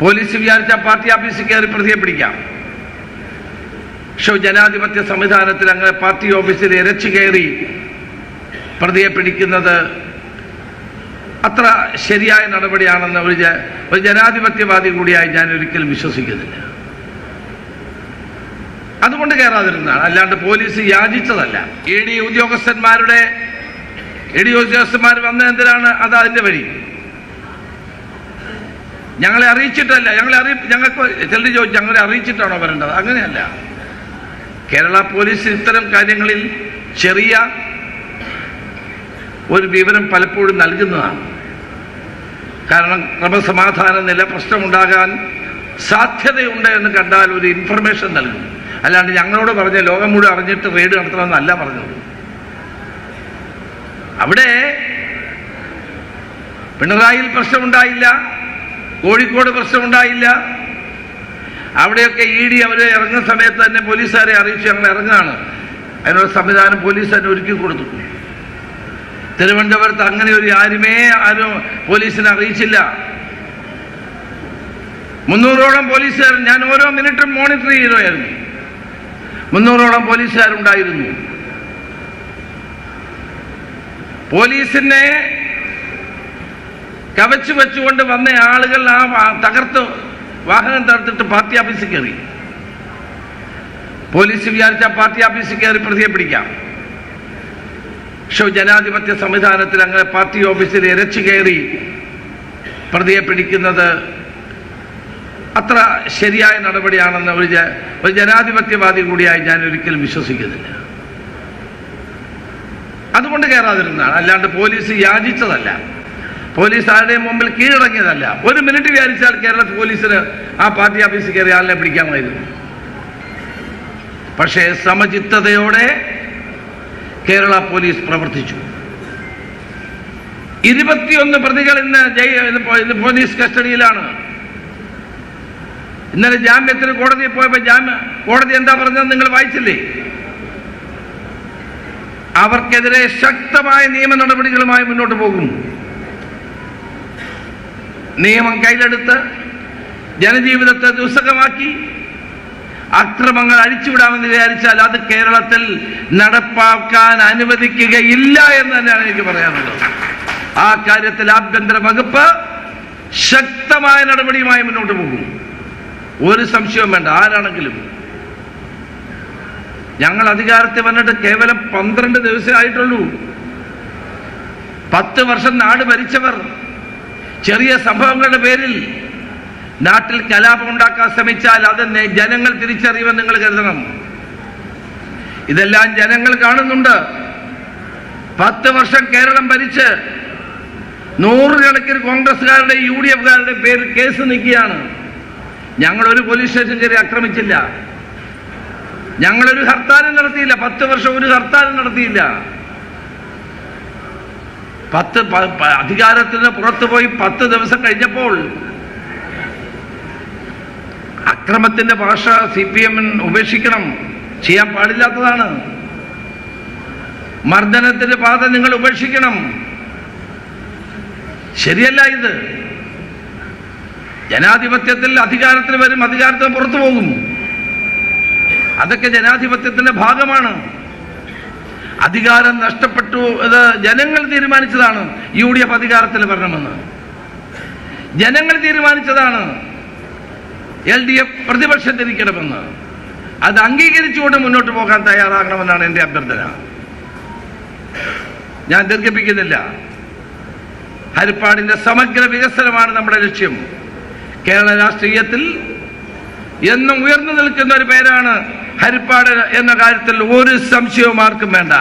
Police വിചാരിച്ച party ഓഫീസിൽ കയറി പ്രതിയെ പിടിക്കാം. പക്ഷെ ജനാധിപത്യ സംവിധാനത്തിൽ അങ്ങനെ പാർട്ടി ഓഫീസിൽ ഇരച്ചു കയറി പ്രതിയെ പിടിക്കുന്നത് അത്ര ശരിയായ നടപടിയാണെന്ന് ഒരു ജനാധിപത്യവാദി കൂടിയായി ഞാൻ ഒരിക്കലും വിശ്വസിക്കുന്നില്ല. അതുകൊണ്ട് കയറാതിരുന്നതാണ്, അല്ലാണ്ട് പോലീസ് യാചിച്ചതല്ല. ഇ ഡി ഉദ്യോഗസ്ഥന്മാർ വന്ന എന്തിനാണ്? അത് അതിന്റെ വഴി. ഞങ്ങളെ അറിയിച്ചിട്ടല്ല, ഞങ്ങൾക്ക് ചിലർ ചോദിച്ചു ഞങ്ങളെ അറിയിച്ചിട്ടാണോ വരേണ്ടത്? അങ്ങനെയല്ല. കേരള പോലീസ് ഇത്തരം കാര്യങ്ങളിൽ ചെറിയ ഒരു വിവരം പലപ്പോഴും നൽകുന്നതാണ്. കാരണം ക്രമസമാധാന നില പ്രശ്നമുണ്ടാകാൻ സാധ്യതയുണ്ട് എന്ന് കണ്ടാൽ ഒരു ഇൻഫർമേഷൻ നൽകും. അല്ലാണ്ട് ഞങ്ങളോട് പറഞ്ഞ ലോകം മുഴുവൻ അറിഞ്ഞിട്ട് റെയ്ഡ് നടത്തണമെന്നല്ല പറഞ്ഞത്. അവിടെ പിണറായിയിൽ പ്രശ്നമുണ്ടായില്ല, കോഴിക്കോട് പ്രശ്നമുണ്ടായില്ല. അവിടെയൊക്കെ ഇ ഡി അവർ ഇറങ്ങുന്ന സമയത്ത് തന്നെ പോലീസുകാരെ അറിയിച്ചു ഞങ്ങൾ ഇറങ്ങുകയാണ്. അതിനുള്ള സംവിധാനം പോലീസ് തന്നെ ഒരുക്കി കൊടുത്തു. തിരുവനന്തപുരത്ത് അങ്ങനെ ആരും പോലീസിനെ അറിയിച്ചില്ല. 300ഓളം പോലീസുകാർ, ഞാൻ ഓരോ മിനിറ്റും മോണിറ്റർ ചെയ്യുകയായിരുന്നു. 300ഓളം പോലീസുകാരുണ്ടായിരുന്നു. പോലീസിനെ കവച്ചു വെച്ചുകൊണ്ട് വന്ന ആളുകൾ ആ വാഹനം തകർത്തിട്ട് പാർട്ടി ഓഫീസിൽ കയറി. പോലീസ് വിചാരിച്ച പാർട്ടി ഓഫീസിൽ കയറി പ്രതിയെ പിടിക്കാം. പക്ഷെ ജനാധിപത്യ സംവിധാനത്തിൽ അങ്ങനെ പാർട്ടി ഓഫീസിൽ ഇരച്ചു കയറി പ്രതിയെ പിടിക്കുന്നത് അത്ര ശരിയായ നടപടിയാണെന്ന് ഒരു ജനാധിപത്യവാദി കൂടിയായി ഞാൻ ഒരിക്കലും വിശ്വസിക്കുന്നില്ല. അതുകൊണ്ട് കയറാതിരുന്നതാണ്, അല്ലാണ്ട് പോലീസ് യാചിച്ചതല്ല. പോലീസ് ആരുടെയും മുമ്പിൽ കീഴടങ്ങിയതല്ല. ഒരു മിനിറ്റ് വിചാരിച്ചാൽ കേരള പോലീസിന് ആ പാർട്ടി ഓഫീസിൽ കയറി ആളിനെ പിടിക്കാമായിരുന്നു. പക്ഷേ സമചിത്തതയോടെ കേരള പോലീസ് പ്രവർത്തിച്ചു. 21 പ്രതികൾ ഇന്ന് പോലീസ് കസ്റ്റഡിയിലാണ്. ഇന്നലെ ജാമ്യത്തിന് കോടതിയിൽ പോയപ്പോൾ കോടതി എന്താ പറഞ്ഞത് നിങ്ങൾ വായിച്ചില്ലേ? അവർക്കെതിരെ ശക്തമായ നിയമ നടപടികളുമായി മുന്നോട്ട് പോകും. നിയമം കയ്യിലെടുത്ത് ജനജീവിതത്തെ ദുസ്സഹമാക്കി അക്രമങ്ങൾ അഴിച്ചുവിടാമെന്ന് വിചാരിച്ചാൽ അത് കേരളത്തിൽ നടപ്പാക്കാൻ അനുവദിക്കുകയില്ല എന്ന് തന്നെയാണ് എനിക്ക് പറയാനുള്ളത്. ആ കാര്യത്തിൽ ആഭ്യന്തര വകുപ്പ് ശക്തമായ നടപടിയുമായി മുന്നോട്ട് പോകും. ഒരു സംശയവും വേണ്ട, ആരാണെങ്കിലും. ഞങ്ങൾ അധികാരത്തിൽ വന്നിട്ട് കേവലം 12 ദിവസമേ ആയിട്ടുള്ളൂ. 10 വർഷം നാട് ഭരിച്ചവർ ചെറിയ സംഭവങ്ങളുടെ പേരിൽ നാട്ടിൽ കലാപമുണ്ടാക്കാൻ ശ്രമിച്ചാൽ അത് ജനങ്ങൾ തിരിച്ചറിയുമെന്ന് നിങ്ങൾ കരുതണം. ഇതെല്ലാം ജനങ്ങൾ കാണുന്നുണ്ട്. 10 വർഷം കേരളം ഭരിച്ച് 100 കണക്കിന് കോൺഗ്രസ്സുകാരുടെ UDFകാരുടെ പേരിൽ കേസ് നീക്കിയാണ്. ഞങ്ങളൊരു പോലീസ് സ്റ്റേഷൻ കയറി ആക്രമിച്ചില്ല. ഞങ്ങളൊരു ഹർത്താലും നടത്തിയില്ല. 10 വർഷം ഒരു ഹർത്താലും നടത്തിയില്ല. അധികാരത്തിന് പുറത്തുപോയി 10 ദിവസം കഴിഞ്ഞപ്പോൾ അക്രമത്തിന്റെ ഭാഷ CPM ഉപേക്ഷിക്കണം, ചെയ്യാൻ പാടില്ലാത്തതാണ്. മർദ്ദനത്തിന്റെ പാത നിങ്ങൾ ഉപേക്ഷിക്കണം, ശരിയല്ല ഇത്. ജനാധിപത്യത്തിൽ അധികാരത്തിൽ വരും, അധികാരത്തിന് പുറത്തു പോകും. അതൊക്കെ ജനാധിപത്യത്തിന്റെ ഭാഗമാണ്. അധികാരം നഷ്ടപ്പെട്ടു, അത് ജനങ്ങൾ തീരുമാനിച്ചതാണ്. UDF അധികാരത്തിൽ വരണമെന്ന് ജനങ്ങൾ തീരുമാനിച്ചതാണ്. LDF പ്രതിപക്ഷത്തിരിക്കണമെന്ന്. അത് അംഗീകരിച്ചുകൊണ്ട് മുന്നോട്ട് പോകാൻ തയ്യാറാകണമെന്നാണ് എൻ്റെ അഭ്യർത്ഥന. ഞാൻ ദീർഘിപ്പിക്കുന്നില്ല. ഹരിപ്പാടിന്റെ സമഗ്ര വികസനമാണ് നമ്മുടെ ലക്ഷ്യം. കേരള രാഷ്ട്രീയത്തിൽ എന്നും ഉയർന്നു നിൽക്കുന്ന ഒരു പേരാണ് ഹരിപ്പാട് എന്ന കാര്യത്തിൽ ഒരു സംശയവും ആർക്കും വേണ്ട.